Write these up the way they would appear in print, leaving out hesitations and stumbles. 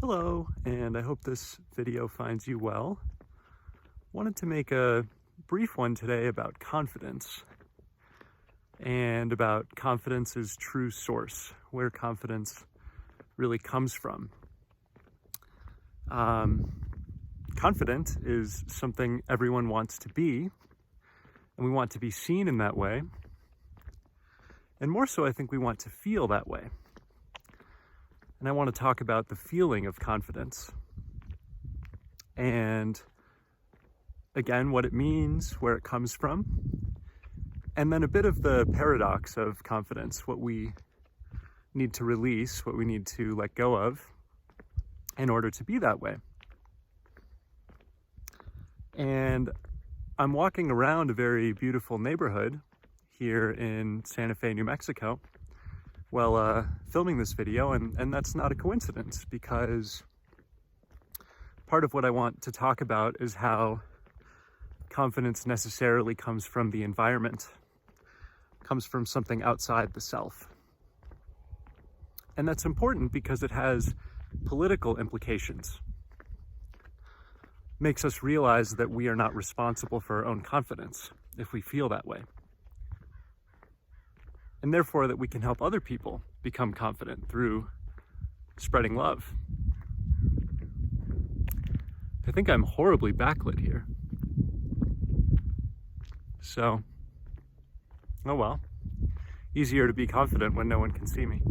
Hello, and I hope this video finds you well. Wanted to make a brief one today about confidence and about confidence's true source, where confidence really comes from. Confident is something everyone wants to be, and we want to be seen in that way. And more so, I think we want to feel that way. And I want to talk about the feeling of confidence and, again, what it means, where it comes from, and then a bit of the paradox of confidence, what we need to release, what we need to let go of in order to be that way. And I'm walking around a very beautiful neighborhood here in Santa Fe, New Mexico, while filming this video, and that's not a coincidence, because part of what I want to talk about is how confidence necessarily comes from the environment, comes from something outside the self. And that's important because it has political implications. Makes us realize that we are not responsible for our own confidence if we feel that way. And therefore that we can help other people become confident through spreading love. I think I'm horribly backlit here. So, oh well. Easier to be confident when no one can see me.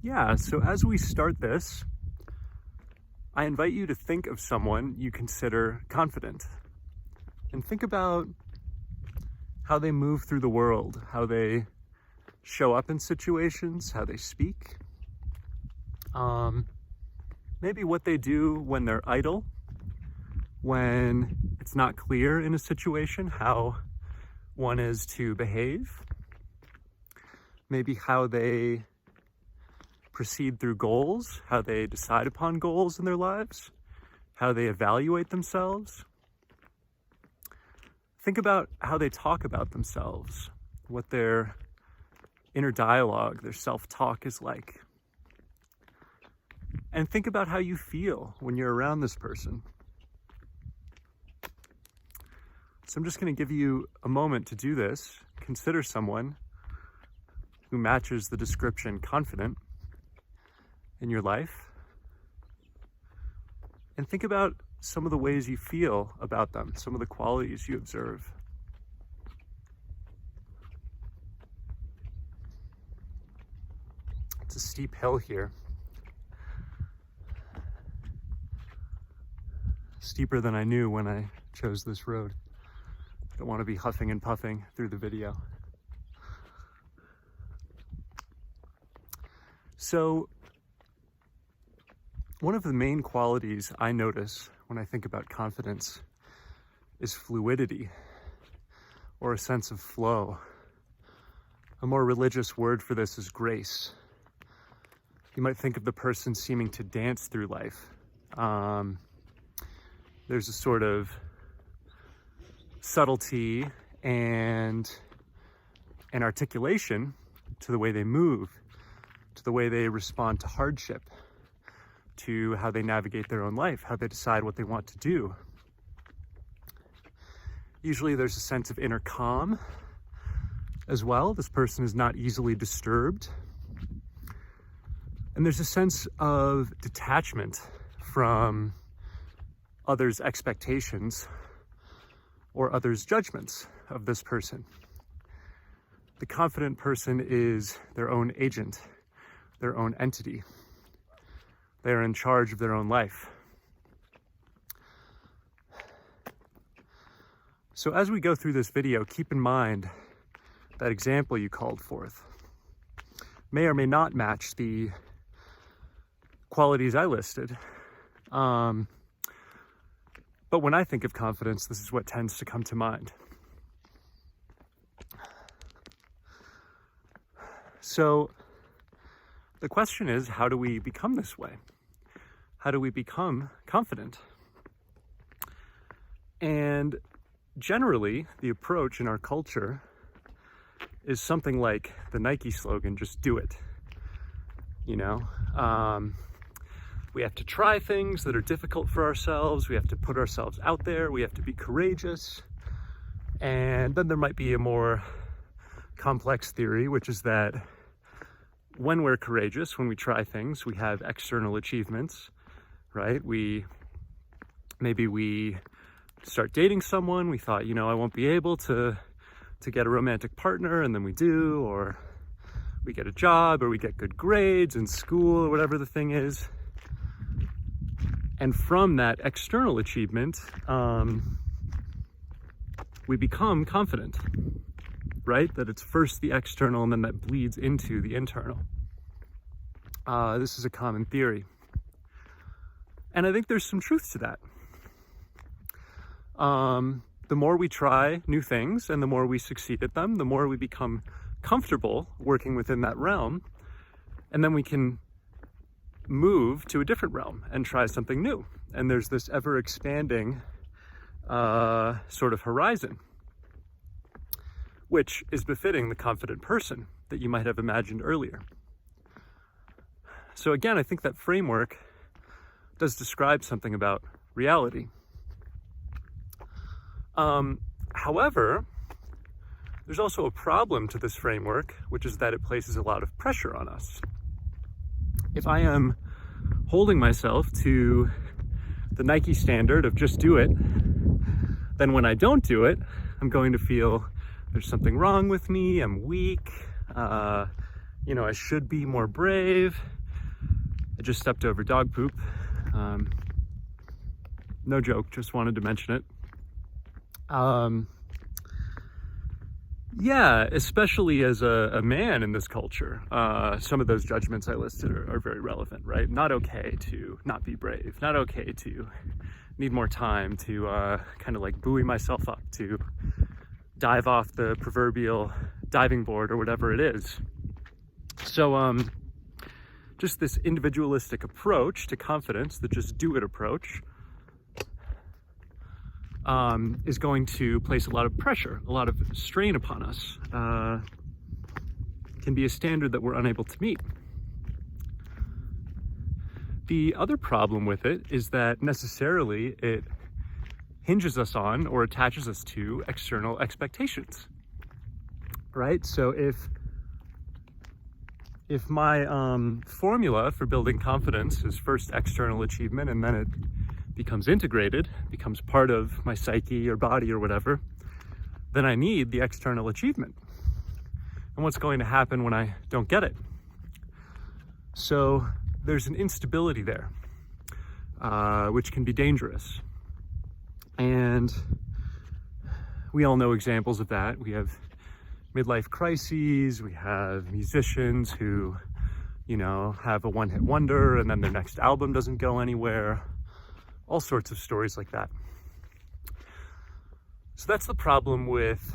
Yeah, so as we start this, I invite you to think of someone you consider confident, and think about how they move through the world, how they show up in situations, how they speak, maybe what they do when they're idle, when it's not clear in a situation how one is to behave, maybe how they proceed through goals, how they decide upon goals in their lives, how they evaluate themselves. Think about how they talk about themselves, what their inner dialogue, their self-talk is like. And think about how you feel when you're around this person. So I'm just going to give you a moment to do this. Consider someone who matches the description confident in your life, and think about some of the ways you feel about them, some of the qualities you observe. It's a steep hill here, steeper than I knew when I chose this road. I don't want to be huffing and puffing through the video. So, one of the main qualities I notice when I think about confidence is fluidity, or a sense of flow. A more religious word for this is grace. You might think of the person seeming to dance through life. There's a sort of subtlety and an articulation to the way they move, to the way they respond to hardship, to how they navigate their own life, how they decide what they want to do. Usually there's a sense of inner calm as well. This person is not easily disturbed. And there's a sense of detachment from others' expectations or others' judgments of this person. The confident person is their own agent, their own entity. They are in charge of their own life. So as we go through this video, keep in mind that example you called forth may or may not match the qualities I listed. But when I think of confidence, this is what tends to come to mind. So the question is, how do we become this way? How do we become confident? And generally, the approach in our culture is something like the Nike slogan, just do it. You know, we have to try things that are difficult for ourselves. We have to put ourselves out there. We have to be courageous. And then there might be a more complex theory, which is that when we're courageous, when we try things, we have external achievements, right? Maybe we start dating someone. We thought, you know, I won't be able to get a romantic partner, and then we do, or we get a job, or we get good grades in school, or whatever the thing is. And from that external achievement, we become confident, right? That it's first the external and then that bleeds into the internal. This is a common theory. And I think there's some truth to that. The more we try new things and the more we succeed at them, the more we become comfortable working within that realm. And then we can move to a different realm and try something new. And there's this ever expanding sort of horizon, which is befitting the confident person that you might have imagined earlier. So again, I think that framework does describe something about reality. However, there's also a problem to this framework, which is that it places a lot of pressure on us. If I am holding myself to the Nike standard of just do it, then when I don't do it, I'm going to feel there's something wrong with me, I'm weak, you know, I should be more brave. I just stepped over dog poop. No joke, just wanted to mention it. Yeah, especially as a man in this culture, some of those judgments I listed are very relevant, right? Not okay to not be brave, not okay to need more time to kind of like buoy myself up, to dive off the proverbial diving board or whatever it is. So just this individualistic approach to confidence, the just do it approach, is going to place a lot of pressure, a lot of strain upon us. Can be a standard that we're unable to meet. The other problem with it is that necessarily it hinges us on or attaches us to external expectations, right? So if my formula for building confidence is first external achievement and then it becomes integrated, becomes part of my psyche or body or whatever, then I need the external achievement. And what's going to happen when I don't get it? So there's an instability there, which can be dangerous. And we all know examples of that. We have midlife crises, we have musicians who, you know, have a one-hit wonder and then their next album doesn't go anywhere. All sorts of stories like that. So that's the problem with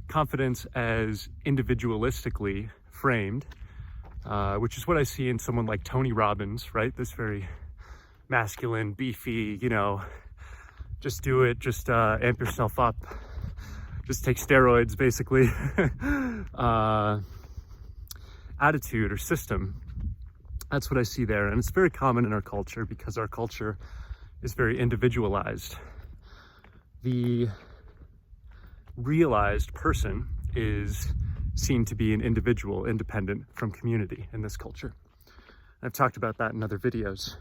confidence as individualistically framed, which is what I see in someone like Tony Robbins, right? This very masculine, beefy, you know, just do it, just amp yourself up, just take steroids, basically, attitude or system. That's what I see there. And it's very common in our culture because our culture is very individualized. The realized person is seen to be an individual, independent from community in this culture. I've talked about that in other videos.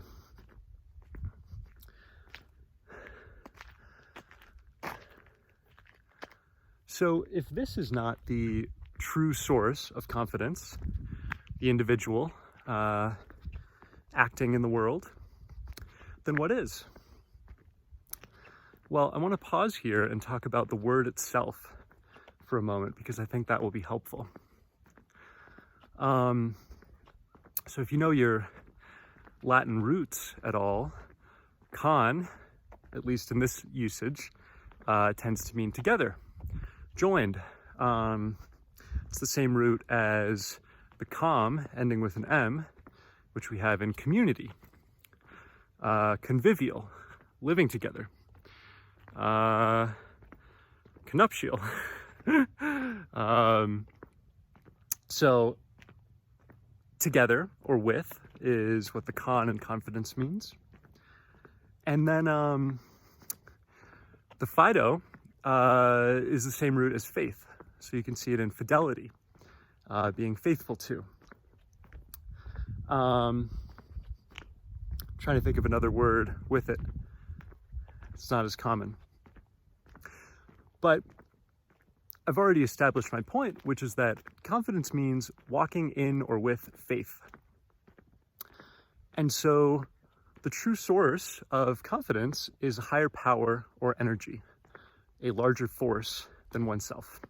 So if this is not the true source of confidence, the individual acting in the world, then what is? Well, I want to pause here and talk about the word itself for a moment because I think that will be helpful. So if you know your Latin roots at all, con, at least in this usage, tends to mean together, joined. It's the same root as the com ending with an M, which we have in community, convivial, living together, conuptial, So together or with is what the con in confidence means. And then the Fido is the same root as faith. So you can see it in fidelity, being faithful to. Trying to think of another word with it. It's not as common. But I've already established my point, which is that confidence means walking in or with faith. And so the true source of confidence is a higher power or energy, a larger force than oneself.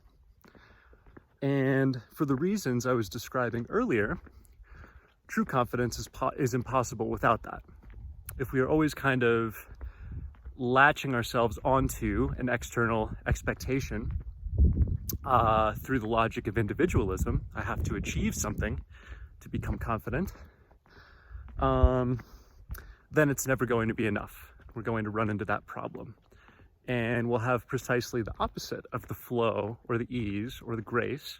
And for the reasons I was describing earlier, true confidence is impossible without that. If we are always kind of latching ourselves onto an external expectation through the logic of individualism, I have to achieve something to become confident, then it's never going to be enough. We're going to run into that problem. And we'll have precisely the opposite of the flow or the ease or the grace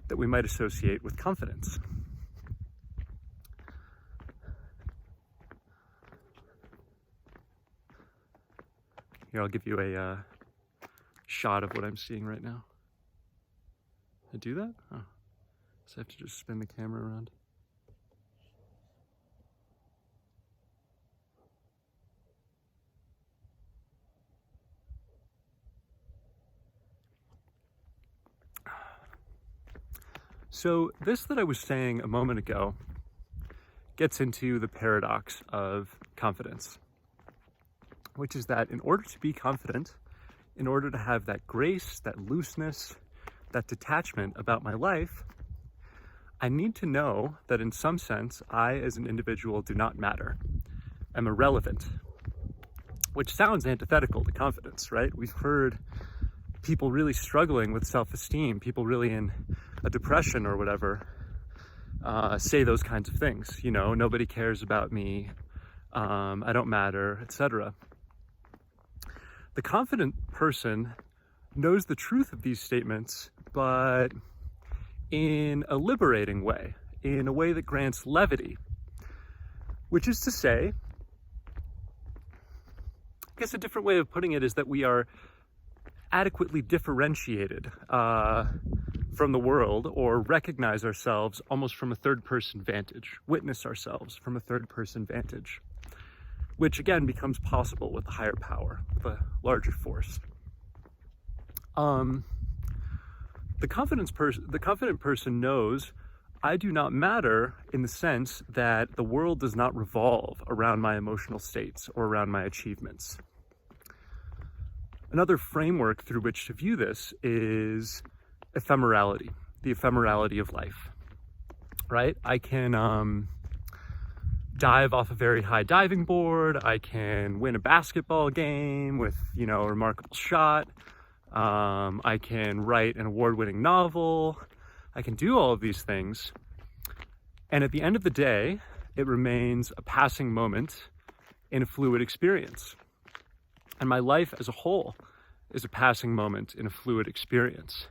that we might associate with confidence. Here, I'll give you a shot of what I'm seeing right now. Did I do that? Oh, so I have to just spin the camera around. So this that I was saying a moment ago gets into the paradox of confidence, which is that in order to be confident, in order to have that grace, that looseness, that detachment about my life, I need to know that in some sense, I as an individual do not matter. I'm irrelevant, which sounds antithetical to confidence, right? We've heard people really struggling with self-esteem, people really in a depression or whatever, say those kinds of things. You know, nobody cares about me, I don't matter, etc. The confident person knows the truth of these statements, but in a liberating way, in a way that grants levity, which is to say, I guess a different way of putting it is that we are adequately differentiated from the world, or recognize ourselves almost from a third-person vantage, witness ourselves from a third-person vantage, which again becomes possible with a higher power, with a larger force. The confident person knows I do not matter in the sense that the world does not revolve around my emotional states or around my achievements. Another framework through which to view this is ephemerality, the ephemerality of life, right? I can dive off a very high diving board. I can win a basketball game with, you know, a remarkable shot. I can write an award-winning novel. I can do all of these things. And at the end of the day, it remains a passing moment in a fluid experience. And my life as a whole is a passing moment in a fluid experience.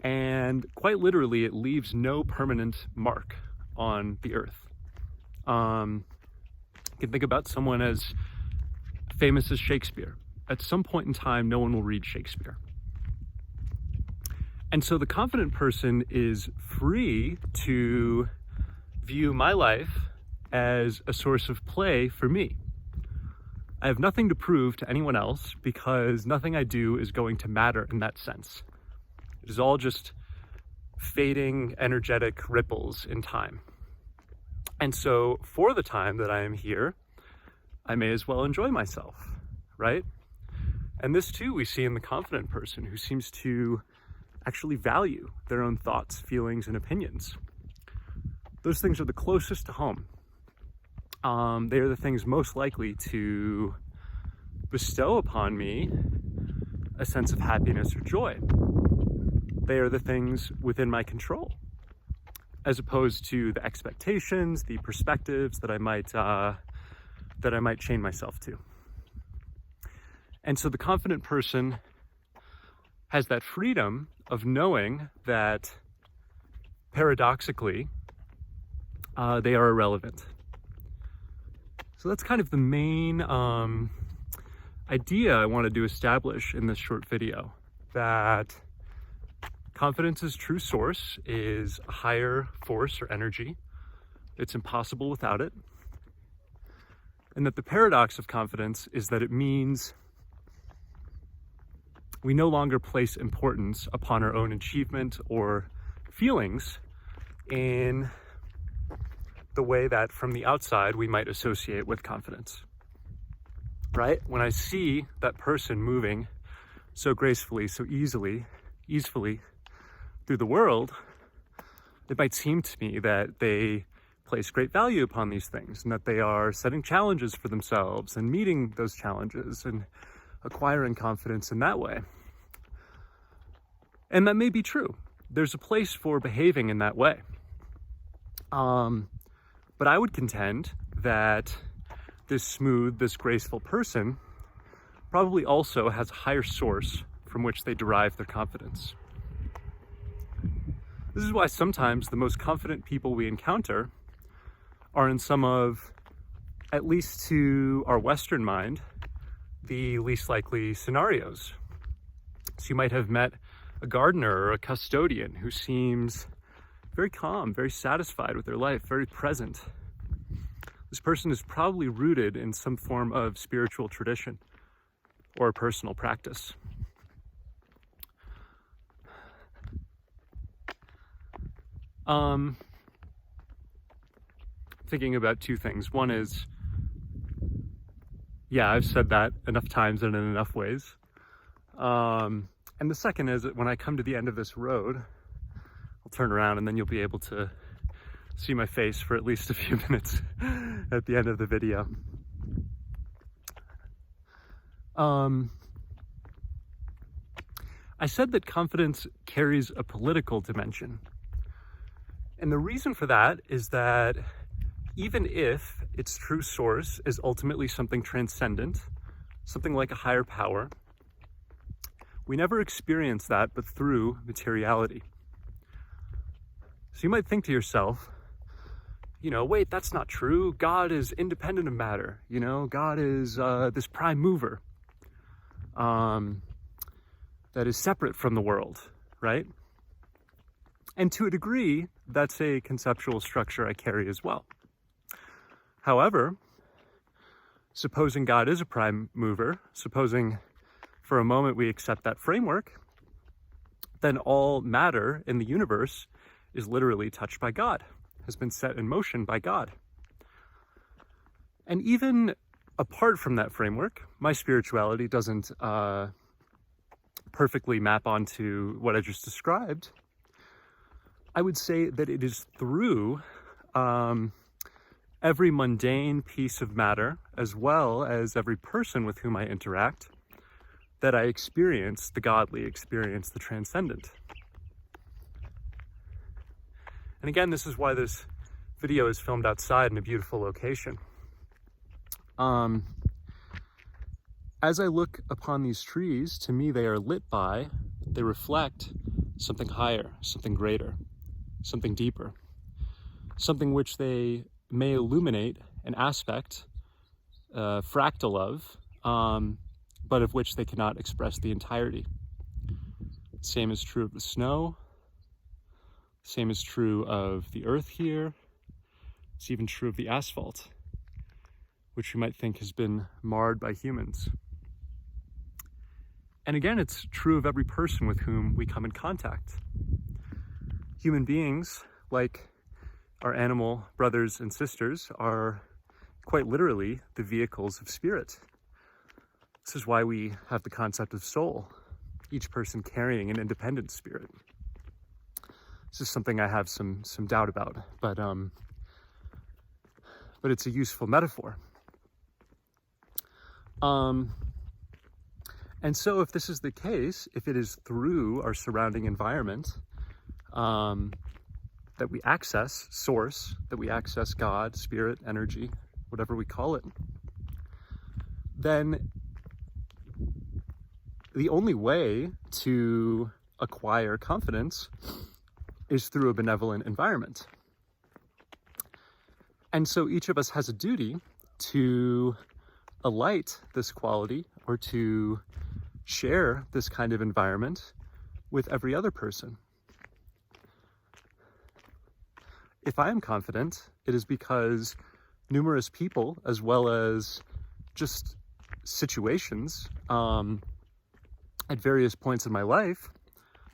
And quite literally, it leaves no permanent mark on the earth. You can think about someone as famous as Shakespeare. At some point in time, no one will read Shakespeare. And so the confident person is free to view my life as a source of play for me. I have nothing to prove to anyone else because nothing I do is going to matter in that sense. It is all just fading, energetic ripples in time. And so for the time that I am here, I may as well enjoy myself, right? And this too we see in the confident person, who seems to actually value their own thoughts, feelings, and opinions. Those things are the closest to home. They are the things most likely to bestow upon me a sense of happiness or joy. They are the things within my control, as opposed to the expectations, the perspectives that I might chain myself to. And so the confident person has that freedom of knowing that paradoxically they are irrelevant. So that's kind of the main idea I wanted to establish in this short video, that confidence's true source is a higher force or energy. It's impossible without it. And that the paradox of confidence is that it means we no longer place importance upon our own achievement or feelings in the way that from the outside we might associate with confidence. Right? When I see that person moving so gracefully, so easily through the world, it might seem to me that they place great value upon these things and that they are setting challenges for themselves and meeting those challenges and acquiring confidence in that way. And that may be true. There's a place for behaving in that way. But I would contend that this smooth, this graceful person probably also has a higher source from which they derive their confidence. This is why sometimes the most confident people we encounter are in some of, at least to our Western mind, the least likely scenarios. So you might have met a gardener or a custodian who seems very calm, very satisfied with their life, very present. This person is probably rooted in some form of spiritual tradition or personal practice. Thinking about two things. One is, yeah, I've said that enough times and in enough ways. And the second is that when I come to the end of this road, I'll turn around and then you'll be able to see my face for at least a few minutes at the end of the video. I said that confidence carries a political dimension. And the reason for that is that even if its true source is ultimately something transcendent, something like a higher power, we never experience that but through materiality. So you might think to yourself, wait, that's not true. God is independent of matter. God is this prime mover that is separate from the world, right? And to a degree, that's a conceptual structure I carry as well. However, supposing God is a prime mover, supposing for a moment we accept that framework, then all matter in the universe is literally touched by God, has been set in motion by God. And even apart from that framework, my spirituality doesn't perfectly map onto what I just described. I would say that it is through every mundane piece of matter, as well as every person with whom I interact, that I experience the godly, experience the transcendent. And again, this is why this video is filmed outside in a beautiful location. As I look upon these trees, to me they are lit by, they reflect something higher, something greater, something deeper, something which they may illuminate an aspect, fractal of, but of which they cannot express the entirety. Same is true of the snow. Same is true of the earth here. It's even true of the asphalt, which you might think has been marred by humans. And again, it's true of every person with whom we come in contact. Human beings, like our animal brothers and sisters, are quite literally the vehicles of spirit. This is why we have the concept of soul, each person carrying an independent spirit. This is something I have some doubt about, but it's a useful metaphor. And so if this is the case, if it is through our surrounding environment that we access source, that we access God, spirit, energy, whatever we call it, then the only way to acquire confidence is through a benevolent environment. And so each of us has a duty to alight this quality or to share this kind of environment with every other person. If I am confident, it is because numerous people, as well as just situations at various points in my life,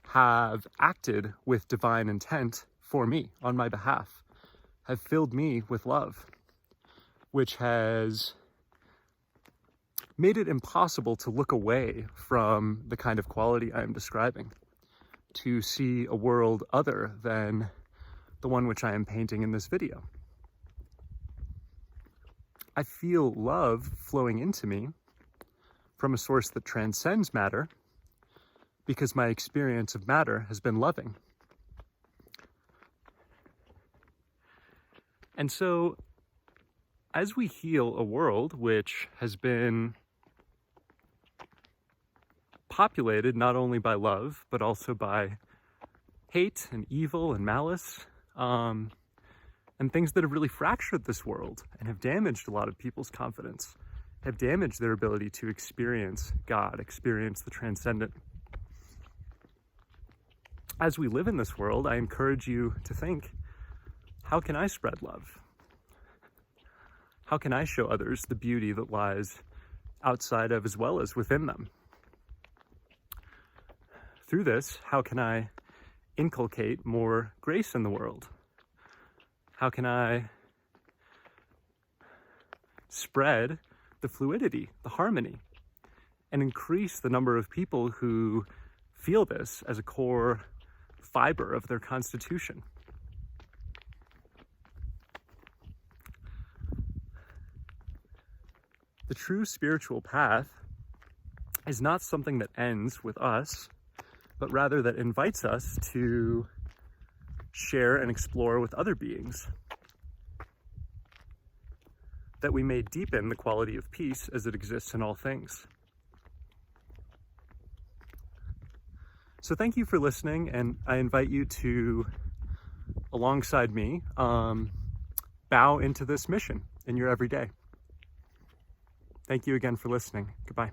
have acted with divine intent for me, on my behalf, have filled me with love, which has made it impossible to look away from the kind of quality I am describing, to see a world other than the one which I am painting in this video. I feel love flowing into me from a source that transcends matter, because my experience of matter has been loving. And so, as we heal a world which has been populated not only by love, but also by hate and evil and malice, and things that have really fractured this world and have damaged a lot of people's confidence, have damaged their ability to experience God, experience the transcendent. As we live in this world, I encourage you to think, how can I spread love? How can I show others the beauty that lies outside of as well as within them? Through this, how can I inculcate more grace in the world? How can I spread the fluidity, the harmony, and increase the number of people who feel this as a core fiber of their constitution? The true spiritual path is not something that ends with us, but rather that invites us to share and explore with other beings, that we may deepen the quality of peace as it exists in all things. So thank you for listening, and I invite you to, alongside me, bow into this mission in your everyday. Thank you again for listening. Goodbye.